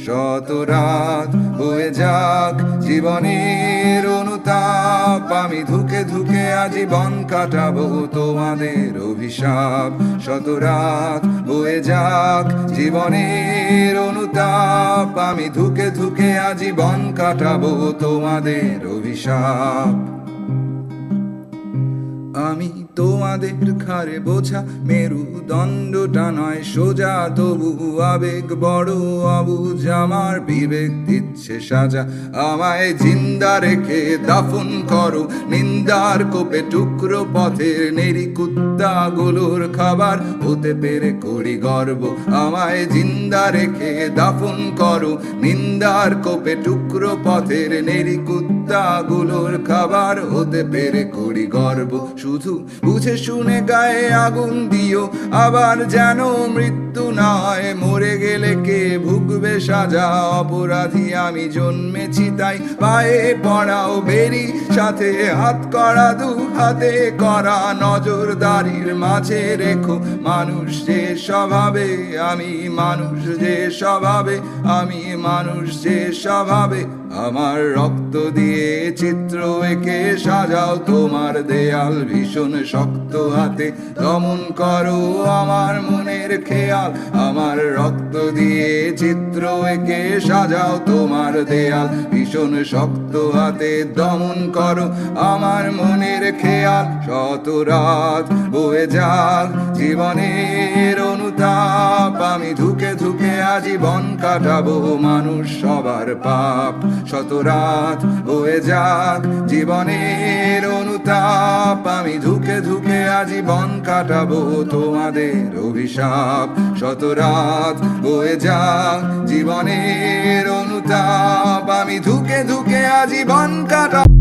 শত রাত বয়ে যাক জীবনের অনুতাপ, আমি ধুকে ধুকে আজীবন কাটাবো তোমাদের অভিশাপ। শত রাত বয়ে যাক জীবনের অনুতাপ, আমি ধুকে ধুকে আজীবন কাটাবো তোমাদের অভিশাপ। আমি তোমাদের ঘাড়ে বোঝা মেরুদণ্ডটা নয় সোজা, তবু আবেগ বড় অবুঝ, আমার বিবেক দিচ্ছে সাজা। আমায় জিন্দা রেখে দাফন করো নিন্দার কোপে, টুকরো পথের নেরি কুত্তাগুলোর খাবার হতে পেরে করি গর্ব। আমায় জিন্দা রেখে দাফন করো নিন্দার কোপে, টুকরো পথের নেরি কুত্তাগুলোর খাবার হতে পেরে করি গর্ব। শুধু বুঝে শুনে গায়ে আগুন দিও, আবার যেন মৃত্যু না হয়। মরে গেলে কে ভুগবে সাজা, অপরাধী আমি জন্মেছি তাই পায়ে পড়াও বেরি, সাথে হাত করা দু হাতে করা নজরদারির মাঝে রেখো মানুষ যে স্বভাবে, আমি মানুষ যে স্বভাবে, আমি মানুষ যে স্বভাবে। আমার রক্ত দিয়ে চিত্র এঁকে সাজাও তোমার দেয়াল, ভীষণ শক্ত হাতে দমন করো আমার মনের খেয়াল। আমার রক্ত দিয়ে চিত্র এঁকে সাজাও তোমার দেয়াল, ভীষণ শক্ত হাতে দমন করো আমার মনের খেয়াল। শত রাত বয়ে যাক জীবনের অনুতাপ, আমি ধুকে ধুকে আজীবন কাটাবো মানুষ সবার পাপ। শত রাত বয়ে যাক জীবনের অনুতাপ, আমি ধুকে ধুকে আজীবন কাটাবো তোমাদের অভিশাপ। শত রাত বয়ে যাক জীবনের অনুতাপ, আমি ধুকে ধুকে আজীবন কাটাবো।